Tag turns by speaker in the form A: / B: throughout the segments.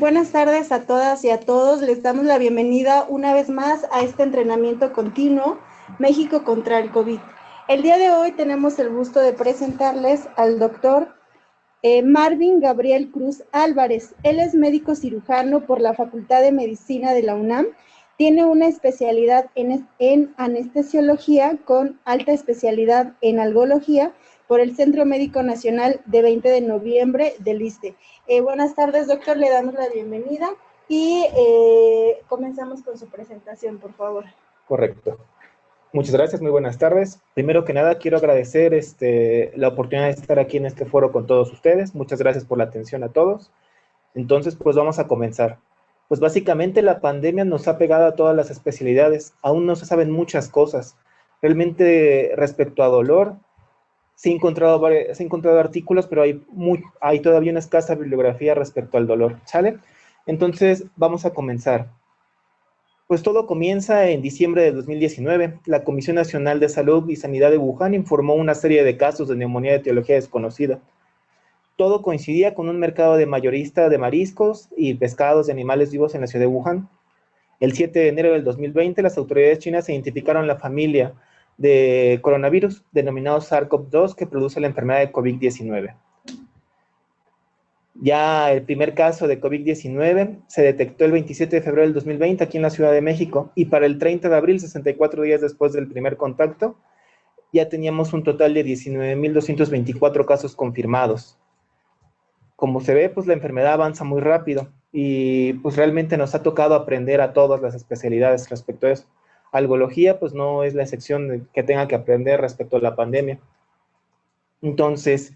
A: Buenas tardes a todas y a todos. Les damos la bienvenida una vez más a este entrenamiento continuo México contra el COVID. El día de hoy tenemos el gusto de presentarles al doctor Marvin Gabriel Cruz Álvarez. Él es médico cirujano por la Facultad de Medicina de la UNAM. Tiene una especialidad en anestesiología con alta especialidad en algología por el Centro Médico Nacional de 20 de noviembre del ISSSTE. Buenas tardes, doctor, le damos la bienvenida y comenzamos con su presentación, por favor.
B: Correcto. Muchas gracias, muy buenas tardes. Primero que nada, quiero agradecer la oportunidad de estar aquí en este foro con todos ustedes. Muchas gracias por la atención a todos. Entonces, pues vamos a comenzar. Pues básicamente la pandemia nos ha pegado a todas las especialidades. Aún no se saben muchas cosas. Realmente, respecto a dolor, se han encontrado artículos, pero hay todavía una escasa bibliografía respecto al dolor, ¿sale? Entonces, vamos a comenzar. Pues todo comienza en diciembre de 2019. La Comisión Nacional de Salud y Sanidad de Wuhan informó una serie de casos de neumonía de etiología desconocida. Todo coincidía con un mercado de mayorista de mariscos y pescados de animales vivos en la ciudad de Wuhan. El 7 de enero del 2020, las autoridades chinas identificaron la familia de coronavirus denominado SARS-CoV-2 que produce la enfermedad de COVID-19. Ya el primer caso de COVID-19 se detectó el 27 de febrero del 2020 aquí en la Ciudad de México y para el 30 de abril, 64 días después del primer contacto, ya teníamos un total de 19.224 casos confirmados. Como se ve, pues la enfermedad avanza muy rápido y pues realmente nos ha tocado aprender a todas las especialidades respecto a eso. Algología pues no es la excepción que tenga que aprender respecto a la pandemia. Entonces,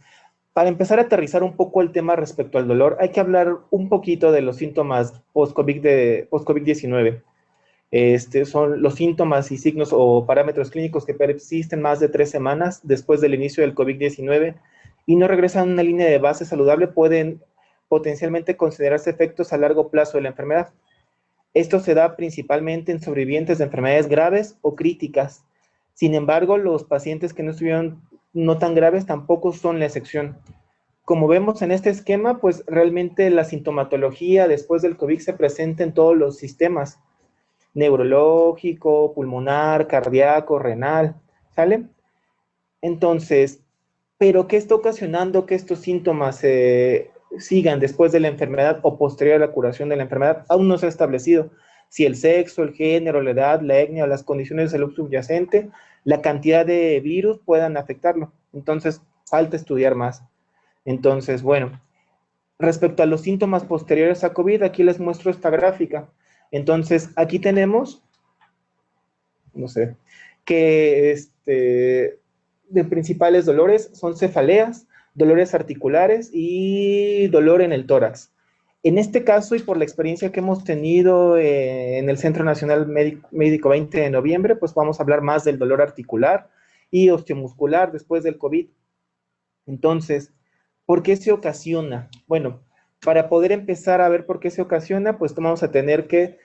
B: para empezar a aterrizar un poco el tema respecto al dolor, hay que hablar un poquito de los síntomas post-COVID-19. Son los síntomas y signos o parámetros clínicos que persisten más de 3 semanas después del inicio del COVID-19 y no regresan a una línea de base saludable, pueden potencialmente considerarse efectos a largo plazo de la enfermedad. Esto se da principalmente en sobrevivientes de enfermedades graves o críticas. Sin embargo, los pacientes que no estuvieron no tan graves tampoco son la excepción. Como vemos en este esquema, pues realmente la sintomatología después del COVID se presenta en todos los sistemas, neurológico, pulmonar, cardíaco, renal, ¿sale? Entonces, ¿pero qué está ocasionando que estos síntomas sigan después de la enfermedad o posterior a la curación de la enfermedad? Aún no se ha establecido si el sexo, el género, la edad, la etnia o las condiciones de salud subyacente, la cantidad de virus puedan afectarlo. Entonces, falta estudiar más. Entonces, bueno, respecto a los síntomas posteriores a COVID, aquí les muestro esta gráfica. Entonces, aquí tenemos, no sé, que de principales dolores son cefaleas, dolores articulares y dolor en el tórax. En este caso, y por la experiencia que hemos tenido en el Centro Nacional Médico 20 de noviembre, pues vamos a hablar más del dolor articular y osteomuscular después del COVID. Entonces, ¿por qué se ocasiona? Bueno, para poder empezar a ver por qué se ocasiona, pues vamos a tener que,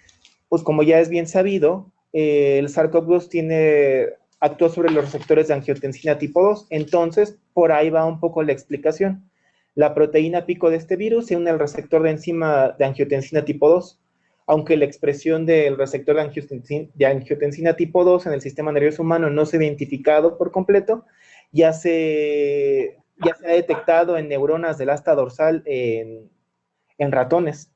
B: pues como ya es bien sabido, el SARS-CoV-2 actúa sobre los receptores de angiotensina tipo 2, entonces por ahí va un poco la explicación. La proteína pico de este virus se une al receptor de enzima de angiotensina tipo 2, aunque la expresión del receptor de angiotensina tipo 2 en el sistema nervioso humano no se ha identificado por completo, ya se ha detectado en neuronas del asta dorsal en ratones.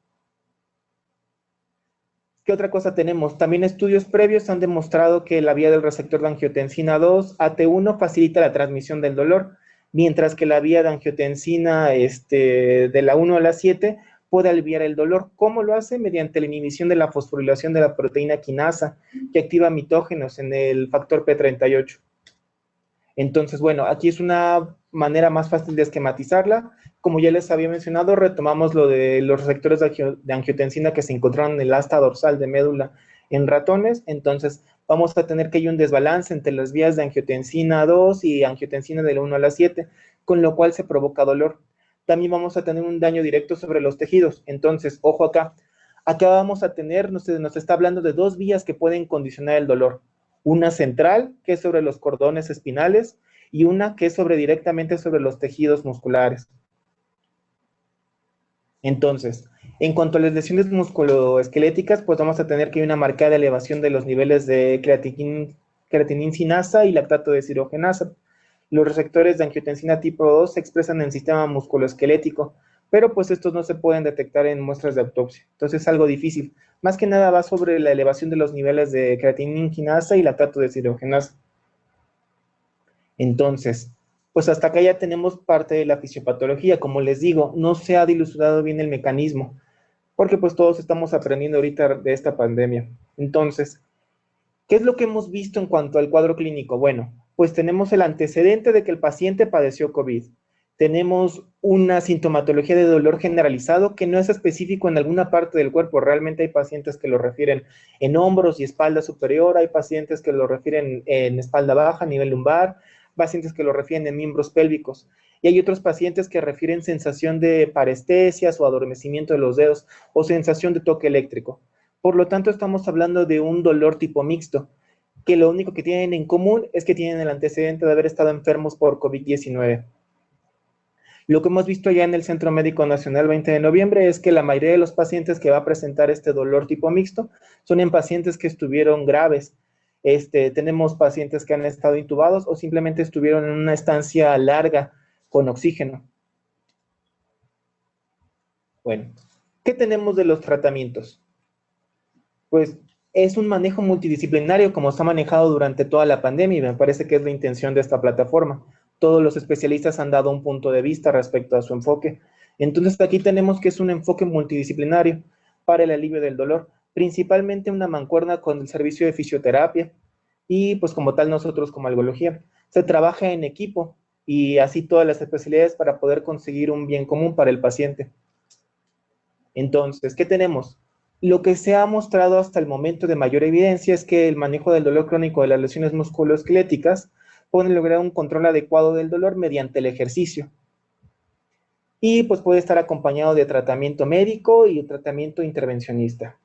B: ¿Qué otra cosa tenemos? También estudios previos han demostrado que la vía del receptor de angiotensina 2, AT1, facilita la transmisión del dolor, mientras que la vía de angiotensina de la 1 a la 7 puede aliviar el dolor. ¿Cómo lo hace? Mediante la inhibición de la fosforilación de la proteína quinasa, que activa mitógenos en el factor P38. Entonces, bueno, aquí es una manera más fácil de esquematizarla. Como ya les había mencionado, retomamos lo de los receptores de angiotensina que se encontraron en el asta dorsal de médula en ratones. Entonces, vamos a tener que hay un desbalance entre las vías de angiotensina 2 y angiotensina de la 1 a la 7, con lo cual se provoca dolor. También vamos a tener un daño directo sobre los tejidos. Entonces, ojo acá. Acá vamos a tener, nos está hablando de 2 vías que pueden condicionar el dolor. Una central, que es sobre los cordones espinales, y una que es directamente sobre los tejidos musculares. Entonces, en cuanto a las lesiones musculoesqueléticas, pues vamos a tener que hay una marcada elevación de los niveles de creatininsinasa y lactato de deshidrogenasa. Los receptores de angiotensina tipo 2 se expresan en el sistema musculoesquelético, pero pues estos no se pueden detectar en muestras de autopsia. Entonces es algo difícil. Más que nada va sobre la elevación de los niveles de creatininquinasa y lactato de deshidrogenasa. Entonces, pues hasta acá ya tenemos parte de la fisiopatología. Como les digo, no se ha dilucidado bien el mecanismo, porque pues todos estamos aprendiendo ahorita de esta pandemia. Entonces, ¿qué es lo que hemos visto en cuanto al cuadro clínico? Bueno, pues tenemos el antecedente de que el paciente padeció COVID. Tenemos una sintomatología de dolor generalizado que no es específico en alguna parte del cuerpo. Realmente hay pacientes que lo refieren en hombros y espalda superior, hay pacientes que lo refieren en espalda baja, a nivel lumbar, pacientes que lo refieren en miembros pélvicos. Y hay otros pacientes que refieren sensación de parestesias o adormecimiento de los dedos o sensación de toque eléctrico. Por lo tanto, estamos hablando de un dolor tipo mixto, que lo único que tienen en común es que tienen el antecedente de haber estado enfermos por COVID-19. Lo que hemos visto ya en el Centro Médico Nacional 20 de noviembre es que la mayoría de los pacientes que va a presentar este dolor tipo mixto son en pacientes que estuvieron graves. Tenemos pacientes que han estado intubados o simplemente estuvieron en una estancia larga con oxígeno. Bueno, ¿qué tenemos de los tratamientos? Pues es un manejo multidisciplinario como se ha manejado durante toda la pandemia y me parece que es la intención de esta plataforma. Todos los especialistas han dado un punto de vista respecto a su enfoque. Entonces aquí tenemos que es un enfoque multidisciplinario para el alivio del dolor, principalmente una mancuerna con el servicio de fisioterapia y pues como tal nosotros como algología. Se trabaja en equipo y así todas las especialidades para poder conseguir un bien común para el paciente. Entonces, ¿qué tenemos? Lo que se ha mostrado hasta el momento de mayor evidencia es que el manejo del dolor crónico de las lesiones musculoesqueléticas puede lograr un control adecuado del dolor mediante el ejercicio. Y pues puede estar acompañado de tratamiento médico y tratamiento intervencionista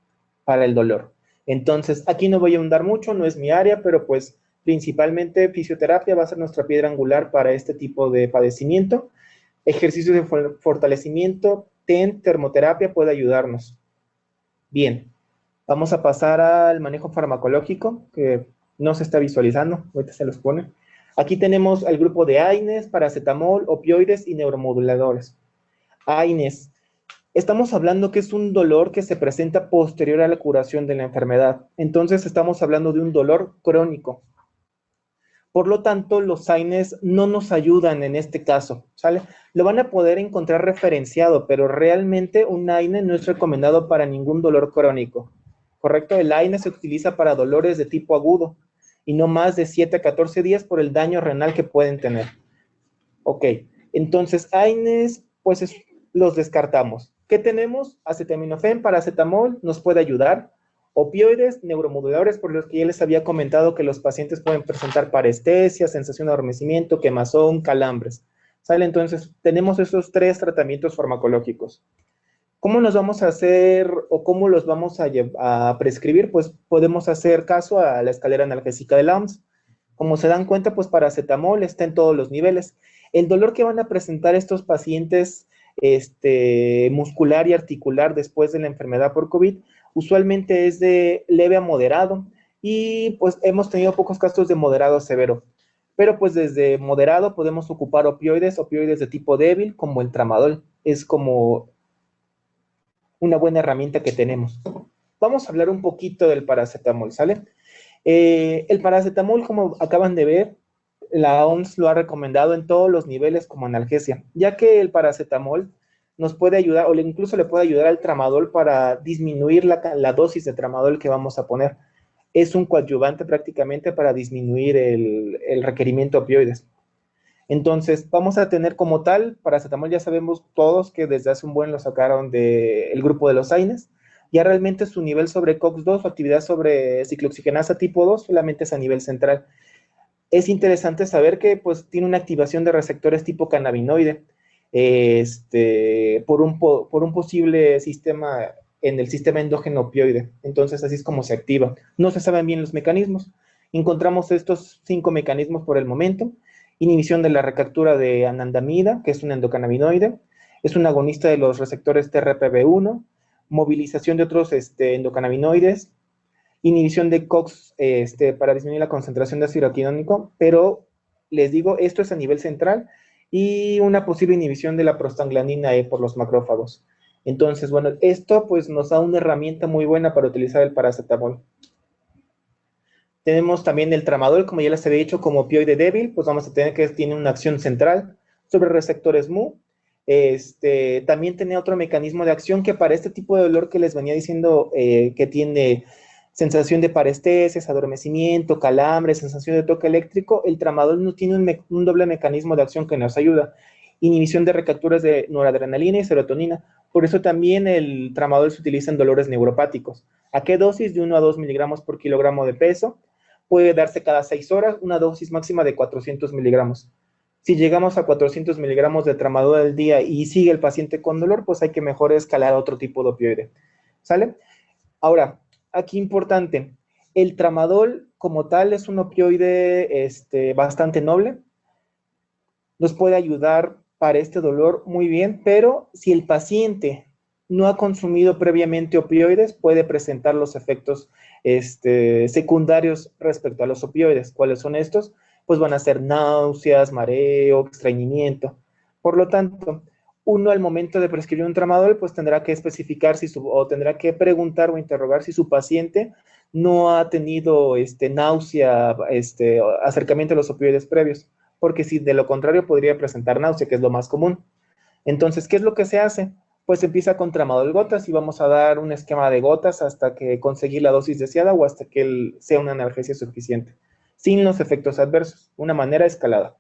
B: para el dolor. Entonces, aquí no voy a ahondar mucho, no es mi área, pero pues principalmente fisioterapia va a ser nuestra piedra angular para este tipo de padecimiento. Ejercicios de fortalecimiento, TEN, termoterapia puede ayudarnos. Bien, vamos a pasar al manejo farmacológico, que no se está visualizando, ahorita se los pone. Aquí tenemos el grupo de AINES, paracetamol, opioides y neuromoduladores. AINES, estamos hablando que es un dolor que se presenta posterior a la curación de la enfermedad. Entonces estamos hablando de un dolor crónico. Por lo tanto, los AINES no nos ayudan en este caso, ¿sale? Lo van a poder encontrar referenciado, pero realmente un AINE no es recomendado para ningún dolor crónico, ¿correcto? El AINE se utiliza para dolores de tipo agudo y no más de 7 a 14 días por el daño renal que pueden tener. Ok, entonces AINES, pues los descartamos. ¿Qué tenemos? Acetaminofén, paracetamol, nos puede ayudar. Opioides, neuromoduladores, por los que ya les había comentado que los pacientes pueden presentar parestesia, sensación de adormecimiento, quemazón, calambres. ¿Sale? Entonces, tenemos esos 3 tratamientos farmacológicos. ¿Cómo nos vamos a hacer o cómo los vamos a prescribir? Pues podemos hacer caso a la escalera analgésica de la OMS. Como se dan cuenta, pues paracetamol está en todos los niveles. El dolor que van a presentar estos pacientes muscular y articular después de la enfermedad por COVID usualmente es de leve a moderado y pues hemos tenido pocos casos de moderado a severo. Pero pues desde moderado podemos ocupar opioides de tipo débil como el tramadol. Es como una buena herramienta que tenemos. Vamos a hablar un poquito del paracetamol, ¿sale? El paracetamol, como acaban de ver, la OMS lo ha recomendado en todos los niveles como analgesia, ya que el paracetamol nos puede ayudar, o incluso le puede ayudar al tramadol para disminuir la dosis de tramadol que vamos a poner. Es un coadyuvante prácticamente para disminuir el requerimiento de opioides. Entonces, vamos a tener como tal, paracetamol ya sabemos todos que desde hace un buen lo sacaron del grupo de los AINES. Ya realmente su nivel sobre COX-2, su actividad sobre ciclooxigenasa tipo 2, solamente es a nivel central. Es interesante saber que pues tiene una activación de receptores tipo cannabinoide por un posible sistema en el sistema endógeno opioide. Entonces así es como se activa. No se saben bien los mecanismos. Encontramos estos 5 mecanismos por el momento. Inhibición de la recaptura de anandamida, que es un endocannabinoide. Es un agonista de los receptores TRPV1, movilización de otros endocannabinoides, inhibición de COX para disminuir la concentración de ácido araquidónico, pero les digo, esto es a nivel central, y una posible inhibición de la prostaglandina E por los macrófagos. Entonces, bueno, esto pues nos da una herramienta muy buena para utilizar el paracetamol. Tenemos también el tramadol, como ya les había dicho, como opioide débil, pues vamos a tener que tiene una acción central sobre receptores Mu. También tenía otro mecanismo de acción que para este tipo de dolor que les venía diciendo que tiene sensación de parestesis, adormecimiento, calambre, sensación de toque eléctrico, el tramadol no tiene un doble mecanismo de acción que nos ayuda. Inhibición de recapturas de noradrenalina y serotonina. Por eso también el tramadol se utiliza en dolores neuropáticos. ¿A qué dosis? De 1 a 2 miligramos por kilogramo de peso. Puede darse cada 6 horas, una dosis máxima de 400 miligramos. Si llegamos a 400 miligramos de tramadol al día y sigue el paciente con dolor, pues hay que mejor escalar a otro tipo de opioide. ¿Sale? Ahora, aquí importante, el tramadol como tal es un opioide bastante noble, nos puede ayudar para este dolor muy bien, pero si el paciente no ha consumido previamente opioides, puede presentar los efectos secundarios respecto a los opioides. ¿Cuáles son estos? Pues van a ser náuseas, mareo, estreñimiento. Por lo tanto, uno al momento de prescribir un tramadol, pues tendrá que especificar o tendrá que preguntar o interrogar si su paciente no ha tenido náusea, acercamiento a los opioides previos, porque si de lo contrario podría presentar náusea, que es lo más común. Entonces, ¿qué es lo que se hace? Pues empieza con tramadol gotas y vamos a dar un esquema de gotas hasta que conseguir la dosis deseada o hasta que sea una analgesia suficiente, sin los efectos adversos, una manera escalada.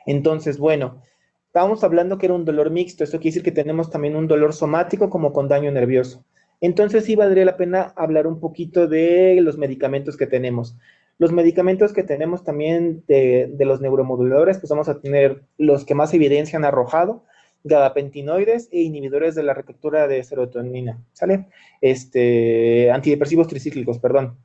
B: Entonces, bueno, estábamos hablando que era un dolor mixto, esto quiere decir que tenemos también un dolor somático como con daño nervioso. Entonces sí valdría la pena hablar un poquito de los medicamentos que tenemos. Los medicamentos que tenemos también de los neuromoduladores, pues vamos a tener los que más evidencia han arrojado, gabapentinoides e inhibidores de la recaptura de serotonina, ¿sale? Antidepresivos tricíclicos, perdón.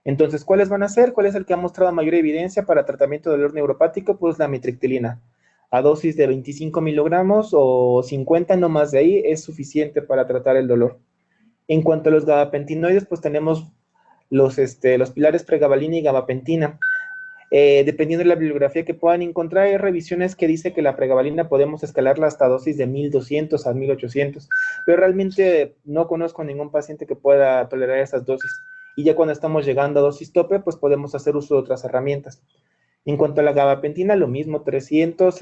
B: Entonces, ¿cuáles van a ser? ¿Cuál es el que ha mostrado mayor evidencia para tratamiento de dolor neuropático? Pues la mitriptilina. A dosis de 25 miligramos o 50, no más de ahí, es suficiente para tratar el dolor. En cuanto a los gabapentinoides, pues tenemos los pilares pregabalina y gabapentina. Dependiendo de la bibliografía que puedan encontrar, hay revisiones que dice que la pregabalina podemos escalarla hasta dosis de 1200 a 1800, pero realmente no conozco ningún paciente que pueda tolerar esas dosis. Y ya cuando estamos llegando a dosis tope, pues podemos hacer uso de otras herramientas. En cuanto a la gabapentina, lo mismo, 300,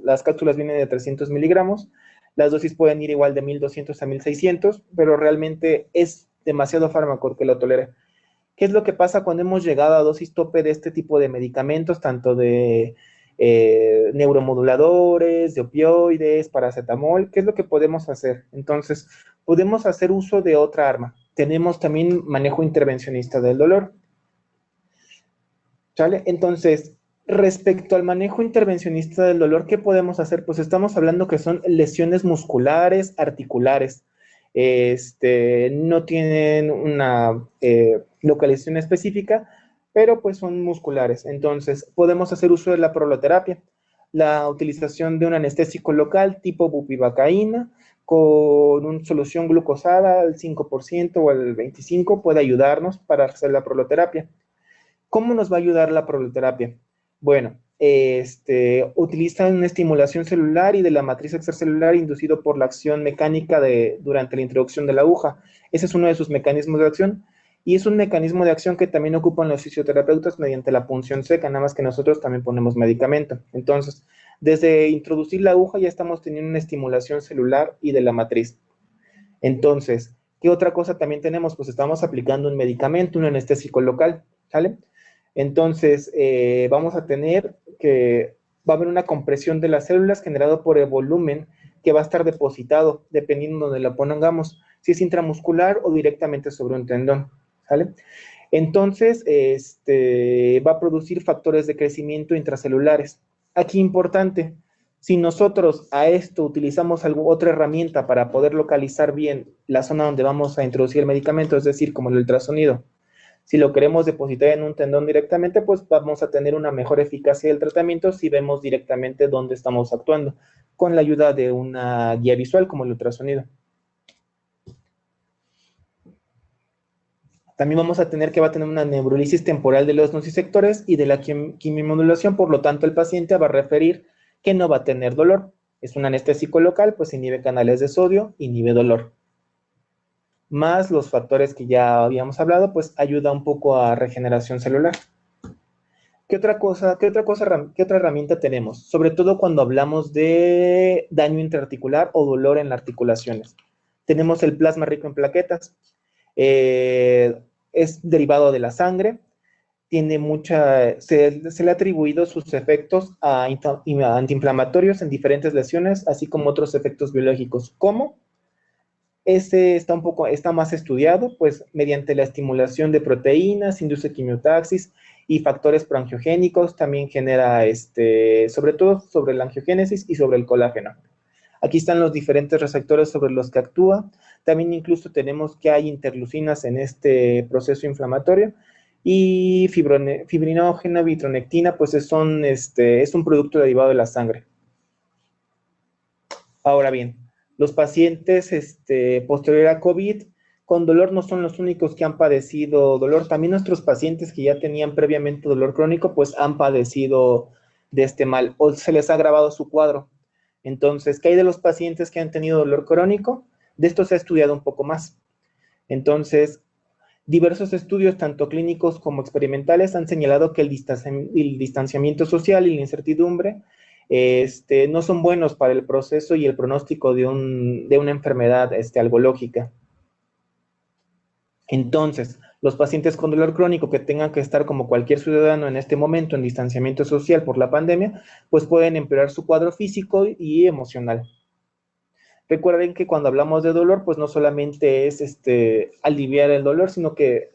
B: las cápsulas vienen de 300 miligramos, las dosis pueden ir igual de 1200 a 1600, pero realmente es demasiado fármaco que lo tolere. ¿Qué es lo que pasa cuando hemos llegado a dosis tope de este tipo de medicamentos, tanto de neuromoduladores, de opioides, paracetamol? ¿Qué es lo que podemos hacer? Entonces, podemos hacer uso de otra arma. Tenemos también manejo intervencionista del dolor. ¿Sale? Entonces, respecto al manejo intervencionista del dolor, ¿qué podemos hacer? Pues estamos hablando que son lesiones musculares, articulares. No tienen una localización específica, pero pues son musculares. Entonces, podemos hacer uso de la proloterapia, la utilización de un anestésico local tipo bupivacaína con una solución glucosada al 5% o al 25% puede ayudarnos para hacer la proloterapia. ¿Cómo nos va a ayudar la proloterapia? Bueno, utilizan una estimulación celular y de la matriz extracelular inducido por la acción mecánica durante la introducción de la aguja. Ese es uno de sus mecanismos de acción y es un mecanismo de acción que también ocupan los fisioterapeutas mediante la punción seca, nada más que nosotros también ponemos medicamento. Entonces, desde introducir la aguja ya estamos teniendo una estimulación celular y de la matriz. Entonces, ¿qué otra cosa también tenemos? Pues estamos aplicando un medicamento, un anestésico local, ¿sale? Entonces, vamos a tener que va a haber una compresión de las células generado por el volumen que va a estar depositado, dependiendo de donde la pongamos, si es intramuscular o directamente sobre un tendón, ¿sale? Entonces, va a producir factores de crecimiento intracelulares. Aquí importante, si nosotros a esto utilizamos otra herramienta para poder localizar bien la zona donde vamos a introducir el medicamento, es decir, como el ultrasonido, Si lo queremos depositar en un tendón directamente, pues vamos a tener una mejor eficacia del tratamiento si vemos directamente dónde estamos actuando, con la ayuda de una guía visual como el ultrasonido. También vamos a tener que va a tener una neurolisis temporal de los nociceptores y de la quimiomodulación, por lo tanto el paciente va a referir que no va a tener dolor. Es un anestésico local, pues inhibe canales de sodio, inhibe dolor. Más los factores que ya habíamos hablado, pues ayuda un poco a regeneración celular. ¿Qué otra herramienta tenemos? Sobre todo cuando hablamos de daño intraarticular o dolor en las articulaciones. Tenemos el plasma rico en plaquetas. Es derivado de la sangre, tiene se le ha atribuido sus efectos a antiinflamatorios en diferentes lesiones, así como otros efectos biológicos. ¿Cómo? Ese está más estudiado, pues mediante la estimulación de proteínas, induce quimiotaxis y factores proangiogénicos, también genera, sobre todo sobre la angiogénesis y sobre el colágeno. Aquí están los diferentes receptores sobre los que actúa. También incluso tenemos que hay interleucinas en este proceso inflamatorio. Y fibrinógena, vitronectina, pues es un producto derivado de la sangre. Ahora bien, los pacientes posterior a COVID con dolor no son los únicos que han padecido dolor. También nuestros pacientes que ya tenían previamente dolor crónico, pues han padecido de este mal o se les ha agravado su cuadro. Entonces, ¿qué hay de los pacientes que han tenido dolor crónico? De esto se ha estudiado un poco más. Entonces, diversos estudios, tanto clínicos como experimentales, han señalado que el distanciamiento social y la incertidumbre no son buenos para el proceso y el pronóstico de una enfermedad algológica. Entonces, los pacientes con dolor crónico que tengan que estar como cualquier ciudadano en este momento en distanciamiento social por la pandemia, pues pueden empeorar su cuadro físico y emocional. Recuerden que cuando hablamos de dolor, pues no solamente es aliviar el dolor, sino que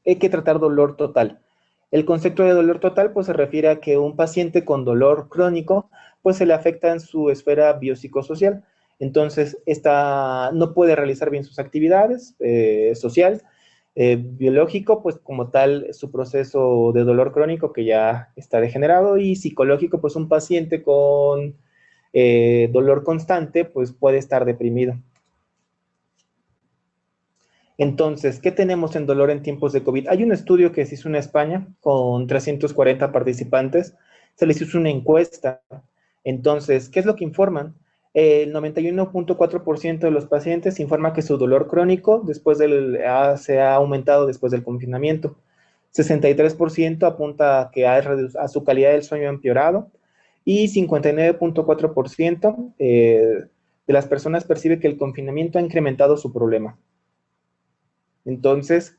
B: hay que tratar dolor total. El concepto de dolor total, pues se refiere a que un paciente con dolor crónico, pues se le afecta en su esfera biopsicosocial. Entonces, no puede realizar bien sus actividades social, biológico, pues como tal, su proceso de dolor crónico que ya está degenerado, y psicológico, pues un paciente con dolor constante, pues puede estar deprimido. Entonces, ¿qué tenemos en dolor en tiempos de COVID? Hay un estudio que se hizo en España con 340 participantes, se les hizo una encuesta. Entonces, ¿qué es lo que informan? El 91.4% de los pacientes informa que su dolor crónico se ha aumentado después del confinamiento. 63% apunta que a su calidad del sueño ha empeorado, y 59.4% de las personas percibe que el confinamiento ha incrementado su problema. Entonces,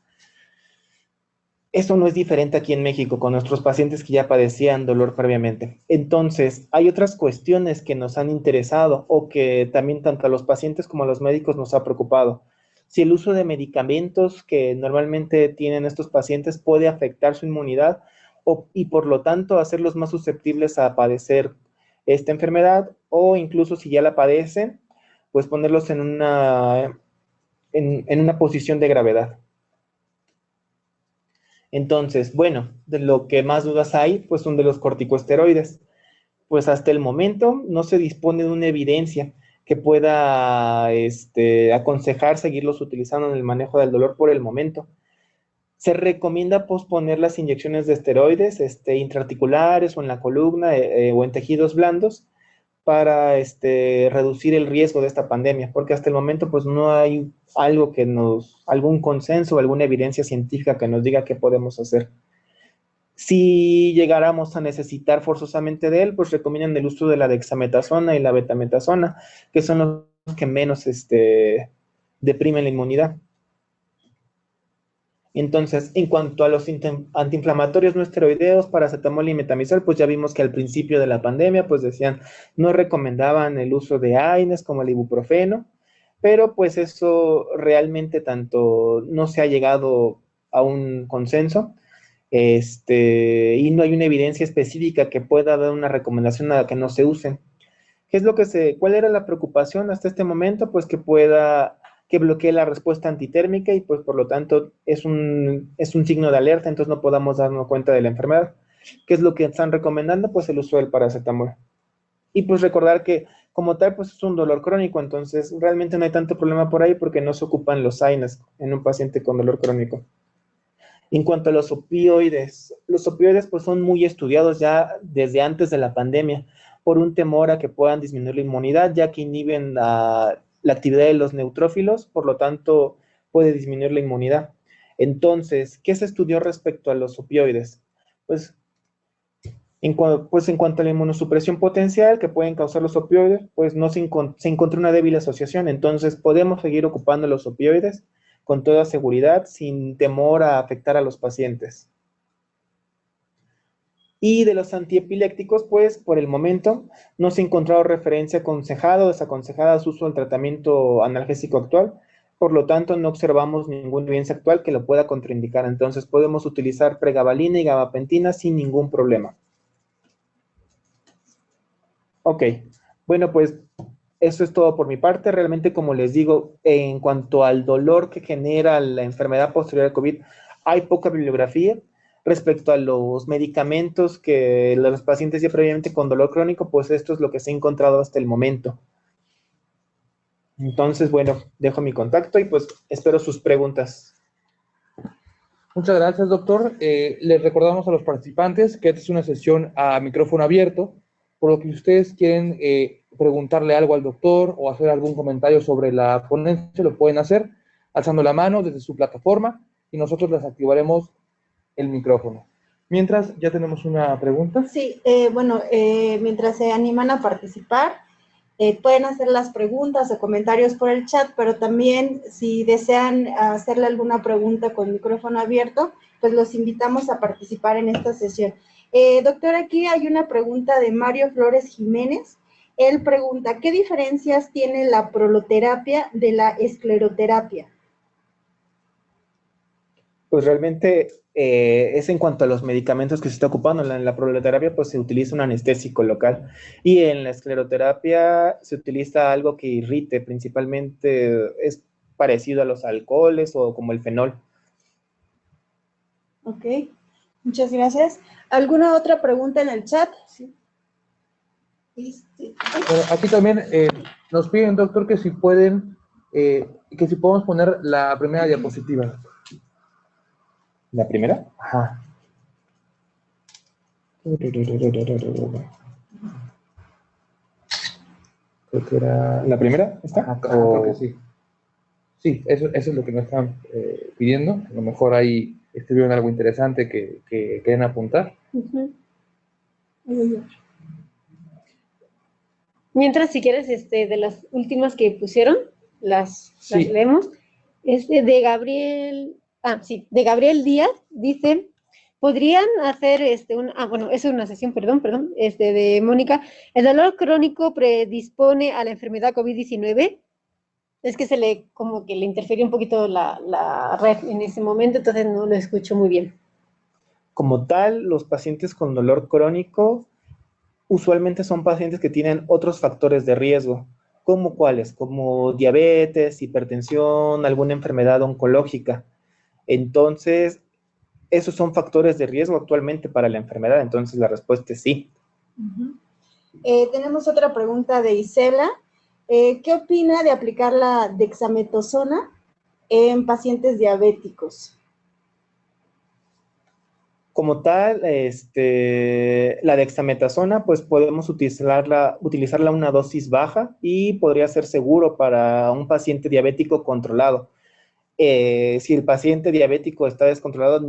B: eso no es diferente aquí en México con nuestros pacientes que ya padecían dolor previamente. Entonces, hay otras cuestiones que nos han interesado o que también tanto a los pacientes como a los médicos nos ha preocupado. Si el uso de medicamentos que normalmente tienen estos pacientes puede afectar su inmunidad y por lo tanto hacerlos más susceptibles a padecer esta enfermedad, o incluso si ya la padecen, pues ponerlos en una posición de gravedad. Entonces, bueno, de lo que más dudas hay, pues son de los corticosteroides. Pues hasta el momento no se dispone de una evidencia que pueda aconsejar seguirlos utilizando en el manejo del dolor por el momento. Se recomienda posponer las inyecciones de esteroides intraarticulares o en la columna o en tejidos blandos para reducir el riesgo de esta pandemia, porque hasta el momento pues no hay algún consenso, alguna evidencia científica que nos diga qué podemos hacer. Si llegáramos a necesitar forzosamente de él, pues recomiendan el uso de la dexametasona y la betametasona, que son los que menos deprimen la inmunidad. Entonces, en cuanto a los antiinflamatorios no esteroideos, paracetamol y metamizol, pues ya vimos que al principio de la pandemia, pues decían, no recomendaban el uso de AINES como el ibuprofeno, pero pues eso realmente no se ha llegado a un consenso, y no hay una evidencia específica que pueda dar una recomendación a que no se usen. ¿Cuál era la preocupación hasta este momento? Pues que pueda que bloquee la respuesta antitérmica y pues por lo tanto es un signo de alerta, entonces no podamos darnos cuenta de la enfermedad. ¿Qué es lo que están recomendando? Pues el uso del paracetamol. Y pues recordar que como tal pues es un dolor crónico, entonces realmente no hay tanto problema por ahí porque no se ocupan los AINES en un paciente con dolor crónico. En cuanto a los opioides pues son muy estudiados ya desde antes de la pandemia por un temor a que puedan disminuir la inmunidad, ya que inhiben la actividad de los neutrófilos, por lo tanto puede disminuir la inmunidad. Entonces, ¿qué se estudió respecto a los opioides? Pues en cuanto a la inmunosupresión potencial que pueden causar los opioides, pues no se encontró una débil asociación, entonces podemos seguir ocupando los opioides con toda seguridad, sin temor a afectar a los pacientes. Y de los antiepilépticos, pues por el momento no se ha encontrado referencia aconsejada o desaconsejada a su uso del tratamiento analgésico actual, por lo tanto no observamos ninguna evidencia actual que lo pueda contraindicar, entonces podemos utilizar pregabalina y gabapentina sin ningún problema. Ok, bueno, pues eso es todo por mi parte. Realmente, como les digo, en cuanto al dolor que genera la enfermedad posterior al COVID, hay poca bibliografía. Respecto a los medicamentos que los pacientes ya previamente con dolor crónico, pues esto es lo que se ha encontrado hasta el momento. Entonces, bueno, dejo mi contacto y pues espero sus preguntas.
C: Muchas gracias, doctor. Les recordamos a los participantes que esta es una sesión a micrófono abierto, por lo que si ustedes quieren preguntarle algo al doctor o hacer algún comentario sobre la ponencia, lo pueden hacer alzando la mano desde su plataforma y nosotros les activaremos el micrófono. Mientras, ya tenemos una pregunta.
A: Sí, mientras se animan a participar, pueden hacer las preguntas o comentarios por el chat, pero también si desean hacerle alguna pregunta con micrófono abierto, pues los invitamos a participar en esta sesión. Doctor, aquí hay una pregunta de Mario Flores Jiménez. Él pregunta, ¿qué diferencias tiene la proloterapia de la escleroterapia?
B: Pues realmente es en cuanto a los medicamentos que se está ocupando. En la proloterapia pues se utiliza un anestésico local y en la escleroterapia se utiliza algo que irrite, principalmente es parecido a los alcoholes o como el fenol.
A: Ok, muchas gracias. ¿Alguna otra pregunta en el chat? Sí.
C: Bueno, aquí también nos piden, doctor, que si pueden, que si podemos poner la primera diapositiva.
B: ¿La primera?
C: Ajá.
B: Creo que era la primera, ¿está?
C: Ajá, creo que sí. Sí, eso es lo que nos están pidiendo. A lo mejor ahí vieron algo interesante que quieren apuntar.
D: Mientras, si quieres, de las últimas que pusieron, las leemos. De Gabriel, de Gabriel Díaz, dice, ¿podrían hacer bueno, es una sesión, perdón, de Mónica, ¿el dolor crónico predispone a la enfermedad COVID-19? Es que como que le interfirió un poquito la red en ese momento, entonces no lo escucho muy bien.
B: Como tal, los pacientes con dolor crónico usualmente son pacientes que tienen otros factores de riesgo. ¿Cómo cuáles? Como diabetes, hipertensión, alguna enfermedad oncológica. Entonces, esos son factores de riesgo actualmente para la enfermedad, entonces la respuesta es sí.
A: Tenemos otra pregunta de Isela. ¿Qué opina de aplicar la dexametasona en pacientes diabéticos?
B: Como tal, la dexametasona, pues podemos utilizarla a una dosis baja y podría ser seguro para un paciente diabético controlado. Si el paciente diabético está descontrolado,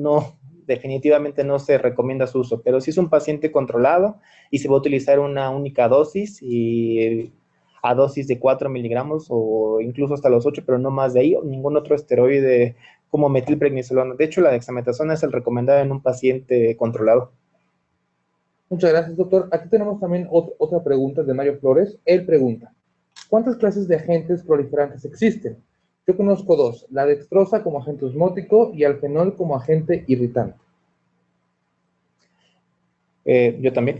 B: definitivamente no se recomienda su uso, pero si es un paciente controlado y se va a utilizar una única dosis y a dosis de 4 miligramos o incluso hasta los 8, pero no más de ahí, o ningún otro esteroide como metilprednisolona. De hecho, la dexametasona es el recomendado en un paciente controlado.
C: Muchas gracias, doctor. Aquí tenemos también otra pregunta de Mario Flores. Él pregunta, ¿cuántas clases de agentes proliferantes existen? Yo conozco dos, la dextrosa como agente osmótico y el fenol como agente irritante.
B: Yo también.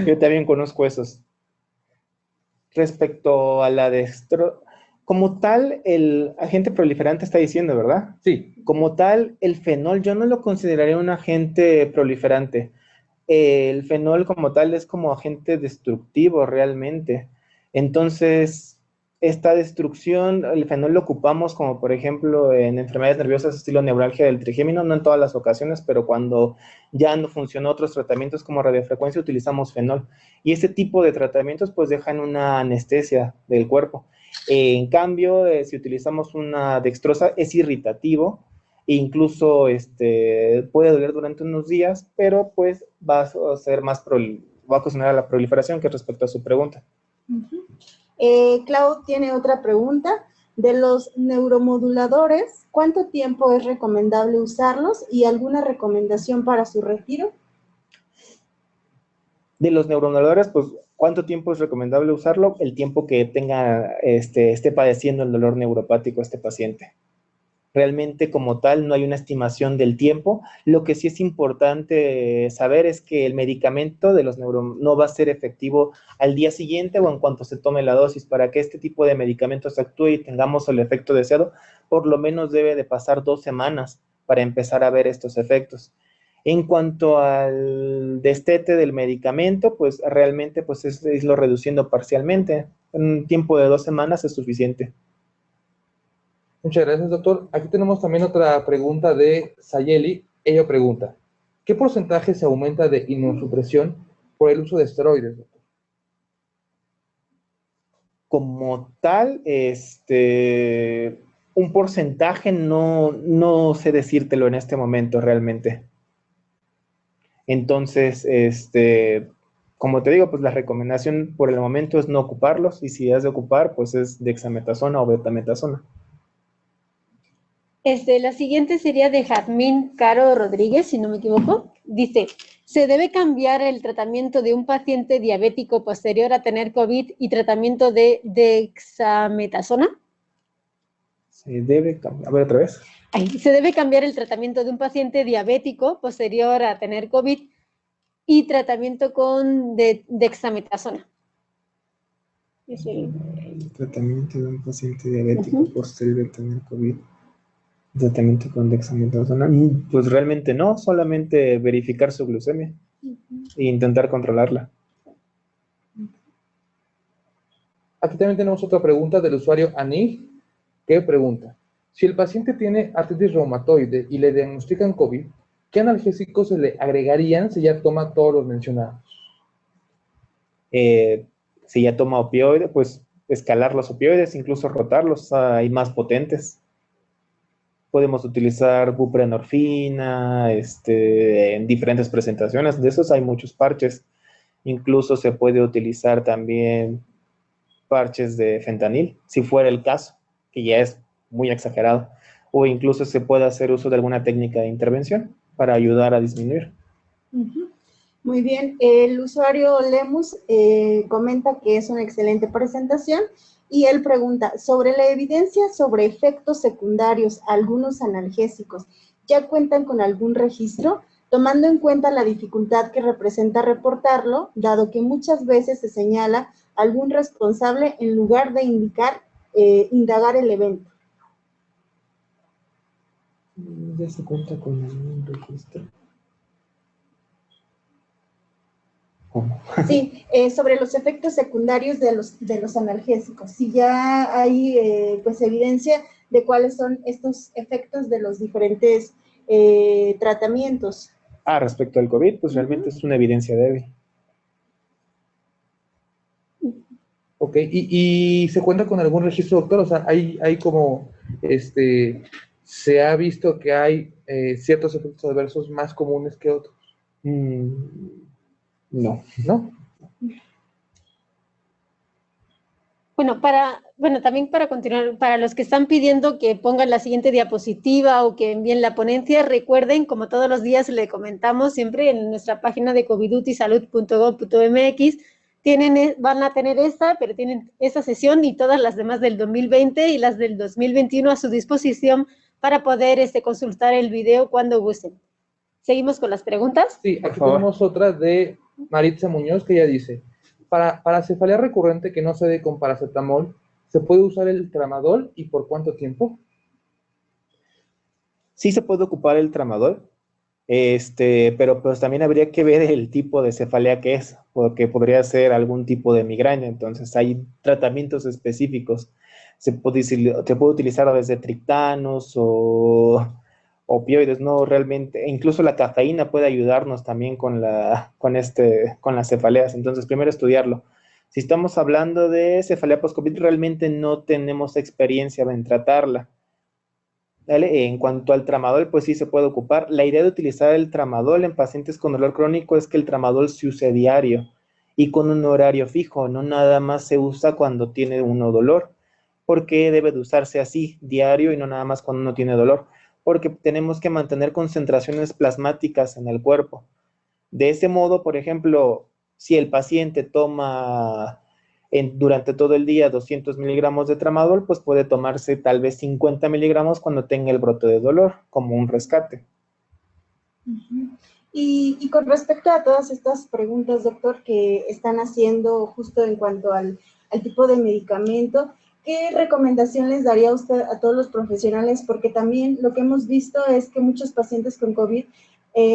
B: Yo también conozco esos. Respecto a la Como tal, el agente proliferante está diciendo, ¿verdad?
C: Sí.
B: Como tal, el fenol yo no lo consideraría un agente proliferante. El fenol como tal es como agente destructivo realmente. Entonces, esta destrucción, el fenol lo ocupamos como por ejemplo en enfermedades nerviosas estilo neuralgia del trigémino, no en todas las ocasiones, pero cuando ya no funcionó otros tratamientos como radiofrecuencia utilizamos fenol. Y este tipo de tratamientos pues dejan una anestesia del cuerpo. En cambio, si utilizamos una dextrosa es irritativo e incluso puede doler durante unos días, pero pues va a ser más va a ocasionar a la proliferación que respecto a su pregunta.
A: Clau tiene otra pregunta. De los neuromoduladores, ¿cuánto tiempo es recomendable usarlos y alguna recomendación para su retiro?
B: De los neuromoduladores, pues, ¿cuánto tiempo es recomendable usarlo? El tiempo que tenga, esté padeciendo el dolor neuropático este paciente. Realmente como tal no hay una estimación del tiempo. Lo que sí es importante saber es que el medicamento de los no va a ser efectivo al día siguiente o en cuanto se tome la dosis. Para que este tipo de medicamentos actúe y tengamos el efecto deseado, por lo menos debe de pasar 2 semanas para empezar a ver estos efectos. En cuanto al destete del medicamento, pues realmente pues es irlo reduciendo parcialmente. En un tiempo de 2 semanas es suficiente.
C: Muchas gracias, doctor. Aquí tenemos también otra pregunta de Sayeli. Ella pregunta, ¿qué porcentaje se aumenta de inmunosupresión por el uso de esteroides, doctor?
B: Como tal, un porcentaje no sé decírtelo en este momento realmente. Entonces, como te digo, pues la recomendación por el momento es no ocuparlos y si has de ocupar, pues es dexametasona o betametasona.
D: La siguiente sería de Jazmín Caro Rodríguez, si no me equivoco. Dice, ¿se debe cambiar el tratamiento de un paciente diabético posterior a tener COVID y tratamiento de dexametasona?
B: Se debe cambiar, a ver otra vez.
D: ¿Se debe cambiar el tratamiento de un paciente diabético posterior a tener COVID y tratamiento con dexametasona?
B: El tratamiento de un paciente diabético posterior a tener COVID. Tratamiento con dexametasona. Pues realmente no, solamente verificar su glucemia e intentar controlarla.
C: Aquí también tenemos otra pregunta del usuario Anig, que pregunta, si el paciente tiene artritis reumatoide y le diagnostican COVID, ¿qué analgésicos se le agregarían si ya toma todos los mencionados?
B: Si ya toma opioides, pues escalar los opioides, incluso rotarlos, hay más potentes. Podemos utilizar buprenorfina, en diferentes presentaciones, de esos hay muchos parches. Incluso se puede utilizar también parches de fentanil, si fuera el caso, que ya es muy exagerado. O incluso se puede hacer uso de alguna técnica de intervención para ayudar a disminuir.
A: Muy bien, el usuario Lemus comenta que es una excelente presentación y él pregunta, sobre la evidencia sobre efectos secundarios a algunos analgésicos, ¿ya cuentan con algún registro? Tomando en cuenta la dificultad que representa reportarlo, dado que muchas veces se señala algún responsable en lugar de indagar el evento.
B: ¿Ya se cuenta con algún registro? ¿Cómo?
A: Sí, sobre los efectos secundarios de los analgésicos. Si ya hay pues evidencia de cuáles son estos efectos de los diferentes tratamientos.
B: Respecto al COVID, pues realmente es una evidencia débil.
C: Ok, ¿y se cuenta con algún registro, doctor? O sea, hay como, se ha visto que hay ciertos efectos adversos más comunes que otros.
B: No.
C: ¿No?
D: Bueno, también para continuar, para los que están pidiendo que pongan la siguiente diapositiva o que envíen la ponencia, recuerden, como todos los días le comentamos siempre en nuestra página de covidutisalud.gov.mx, van a tener esta, pero tienen esa sesión y todas las demás del 2020 y las del 2021 a su disposición para poder consultar el video cuando gusten. ¿Seguimos con las preguntas?
C: Sí, aquí tenemos otra de Maritza Muñoz que ella dice, para cefalea recurrente que no se dé con paracetamol, ¿Se puede usar el tramadol y por cuánto tiempo?
B: Sí se puede ocupar el tramadol, pero pues también habría que ver el tipo de cefalea que es, porque podría ser algún tipo de migraña, entonces hay tratamientos específicos. Se puede utilizar desde triptanos o opioides, no realmente, e incluso la cafeína puede ayudarnos también con las cefaleas, entonces primero estudiarlo. Si estamos hablando de cefalea post-COVID, realmente no tenemos experiencia en tratarla. ¿Vale? En cuanto al tramadol, pues sí se puede ocupar. La idea de utilizar el tramadol en pacientes con dolor crónico es que el tramadol se use diario y con un horario fijo, no nada más se usa cuando tiene uno dolor. ¿Por qué debe de usarse así, diario, y no nada más cuando uno tiene dolor? Porque tenemos que mantener concentraciones plasmáticas en el cuerpo. De ese modo, por ejemplo, si el paciente toma durante todo el día 200 miligramos de tramadol, pues puede tomarse tal vez 50 miligramos cuando tenga el brote de dolor, como un rescate.
A: Y con respecto a todas estas preguntas, doctor, que están haciendo justo en cuanto al tipo de medicamento, ¿qué recomendación les daría usted a todos los profesionales? Porque también lo que hemos visto es que muchos pacientes con COVID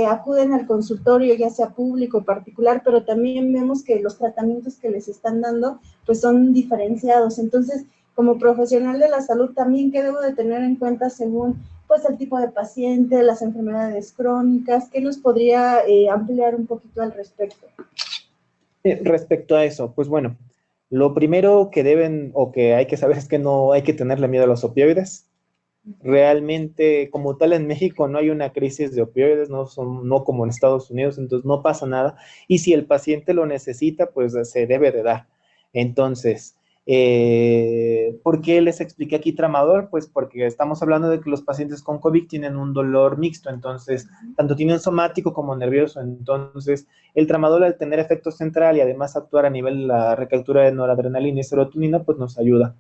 A: acuden al consultorio, ya sea público o particular, pero también vemos que los tratamientos que les están dando pues son diferenciados. Entonces, como profesional de la salud, también, ¿qué debo de tener en cuenta según pues el tipo de paciente, las enfermedades crónicas? ¿Qué nos podría ampliar un poquito al respecto?
B: Respecto a eso, pues bueno, lo primero que deben o que hay que saber es que no hay que tenerle miedo a los opioides. Realmente, como tal, en México no hay una crisis de opioides, no como en Estados Unidos, entonces no pasa nada. Y si el paciente lo necesita, pues se debe de dar. Entonces, ¿por qué les expliqué aquí tramador? Pues porque estamos hablando de que los pacientes con COVID tienen un dolor mixto, entonces, tanto tienen somático como nervioso. Entonces, el tramador, al tener efecto central y además actuar a nivel de la recaptura de noradrenalina y serotonina, pues nos ayuda.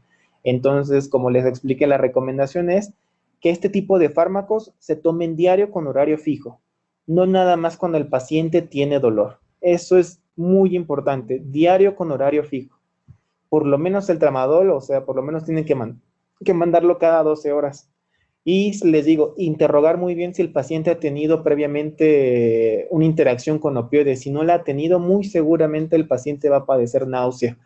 B: Entonces, como les expliqué, la recomendación es que este tipo de fármacos se tomen diario con horario fijo, no nada más cuando el paciente tiene dolor. Eso es muy importante, diario con horario fijo. Por lo menos el tramadol, o sea, por lo menos tienen que mandarlo cada 12 horas. Y les digo, interrogar muy bien si el paciente ha tenido previamente una interacción con opioides. Si no la ha tenido, muy seguramente el paciente va a padecer náusea.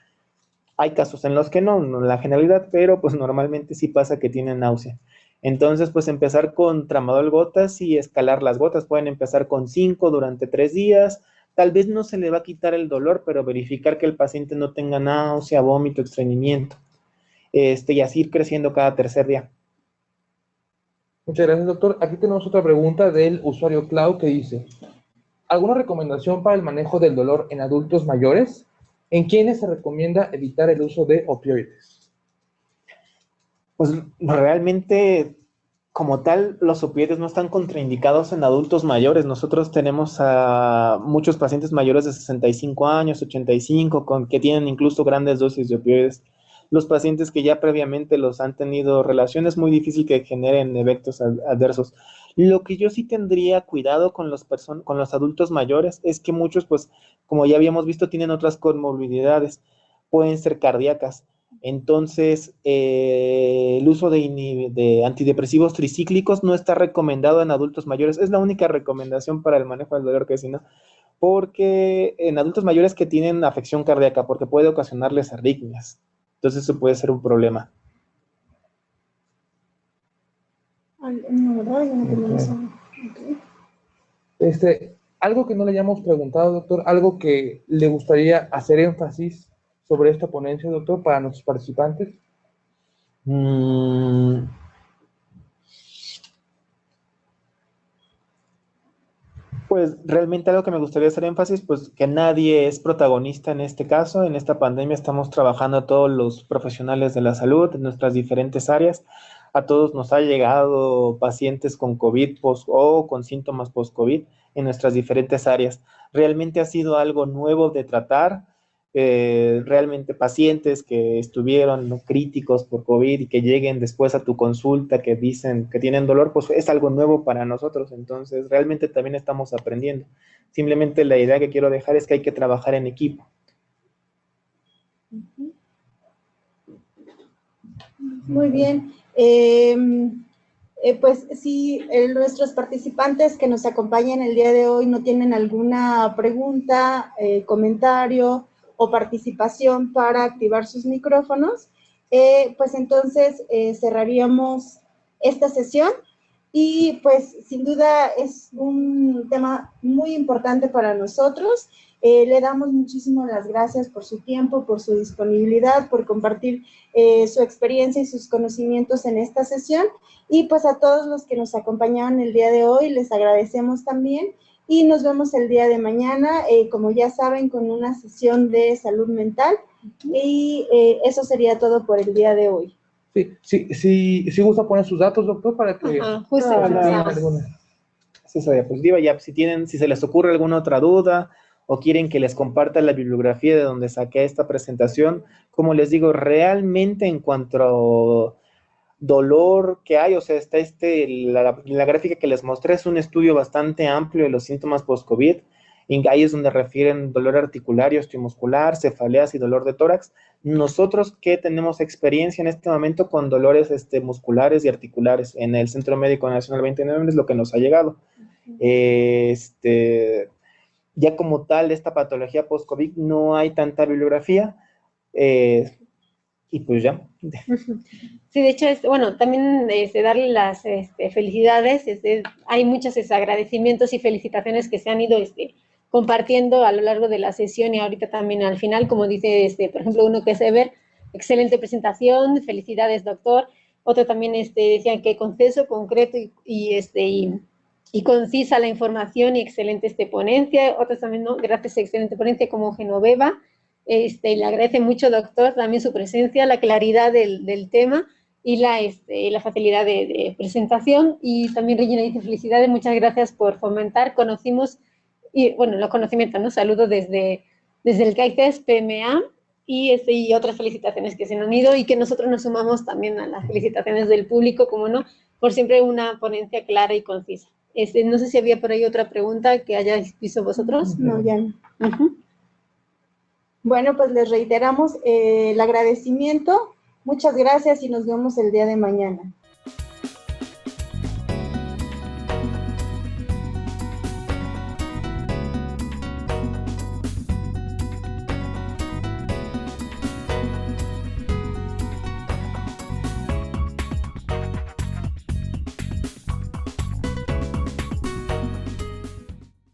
B: Hay casos en los que no, no en la generalidad, pero pues normalmente sí pasa que tienen náusea. Entonces, pues empezar con tramadol gotas y escalar las gotas. Pueden empezar con 5 durante 3 días. Tal vez no se le va a quitar el dolor, pero verificar que el paciente no tenga náusea, vómito, estreñimiento. Y así ir creciendo cada tercer día.
C: Muchas gracias, doctor. Aquí tenemos otra pregunta del usuario Clau que dice, ¿alguna recomendación para el manejo del dolor en adultos mayores? ¿En quiénes se recomienda evitar el uso de opioides?
B: Pues realmente, como tal, los opioides no están contraindicados en adultos mayores. Nosotros tenemos a muchos pacientes mayores de 65 años, 85, que tienen incluso grandes dosis de opioides. Los pacientes que ya previamente los han tenido relaciones, es muy difícil que generen efectos adversos. Lo que yo sí tendría cuidado con con los adultos mayores es que muchos, pues, como ya habíamos visto, tienen otras comorbilidades, pueden ser cardíacas. Entonces, el uso de antidepresivos tricíclicos no está recomendado en adultos mayores. Es la única recomendación para el manejo del dolor que si no, porque en adultos mayores que tienen afección cardíaca, porque puede ocasionarles arritmias. Entonces, eso puede ser un problema.
A: No, ¿verdad? Yo no tengo eso.
C: Algo que no le hayamos preguntado, doctor, algo que le gustaría hacer énfasis sobre esta ponencia, doctor, para nuestros participantes.
B: Pues realmente algo que me gustaría hacer énfasis, pues que nadie es protagonista en este caso. En esta pandemia estamos trabajando todos los profesionales de la salud en nuestras diferentes áreas. A todos nos ha llegado pacientes con COVID o con síntomas post-COVID en nuestras diferentes áreas. Realmente ha sido algo nuevo de tratar. Realmente pacientes que estuvieron críticos por COVID y que lleguen después a tu consulta que dicen que tienen dolor, pues es algo nuevo para nosotros. Entonces, realmente también estamos aprendiendo. Simplemente la idea que quiero dejar es que hay que trabajar en equipo.
A: Muy bien. Pues si nuestros participantes que nos acompañan el día de hoy no tienen alguna pregunta, comentario o participación para activar sus micrófonos, pues entonces cerraríamos esta sesión. Y pues sin duda es un tema muy importante para nosotros. Le damos muchísimas las gracias por su tiempo, por su disponibilidad, por compartir su experiencia y sus conocimientos en esta sesión. Y pues a todos los que nos acompañaron el día de hoy, les agradecemos también. Y nos vemos el día de mañana, como ya saben, con una sesión de salud mental. Y eso sería todo por el día de hoy.
C: Sí, gusta poner sus datos, doctor, para que...
D: Justo.
B: Esa diapositiva, ya si se les ocurre alguna otra duda o quieren que les comparta la bibliografía de donde saqué esta presentación, como les digo, realmente en cuanto a dolor que hay, o sea, está la gráfica que les mostré es un estudio bastante amplio de los síntomas post-COVID, y ahí es donde refieren dolor articular y osteomuscular, cefaleas y dolor de tórax. Nosotros que tenemos experiencia en este momento con dolores musculares y articulares en el Centro Médico Nacional 29 es lo que nos ha llegado. Ya como tal, de esta patología post-COVID no hay tanta bibliografía, y pues ya.
D: Sí, de hecho, también darle las felicidades, hay muchos agradecimientos y felicitaciones que se han ido compartiendo a lo largo de la sesión y ahorita también al final, como dice, por ejemplo, uno que es Ever, excelente presentación, felicidades, doctor. Otro también decían que conciso, concreto y concisa la información y excelente ponencia. Otros también, ¿no? Gracias, excelente ponencia, como Genoveva. Le agradece mucho, doctor, también su presencia, la claridad del tema y la facilidad de presentación. Y también Regina dice, felicidades, muchas gracias por fomentar. Conocimos, y bueno, los conocimientos, ¿no? Saludos desde el CAICES, PMA, y otras felicitaciones que se nos han ido y que nosotros nos sumamos también a las felicitaciones del público, como no, por siempre una ponencia clara y concisa. No sé si había por ahí otra pregunta que hayáis visto vosotros.
A: No, ya no. Bueno, pues les reiteramos el agradecimiento. Muchas gracias y nos vemos el día de mañana.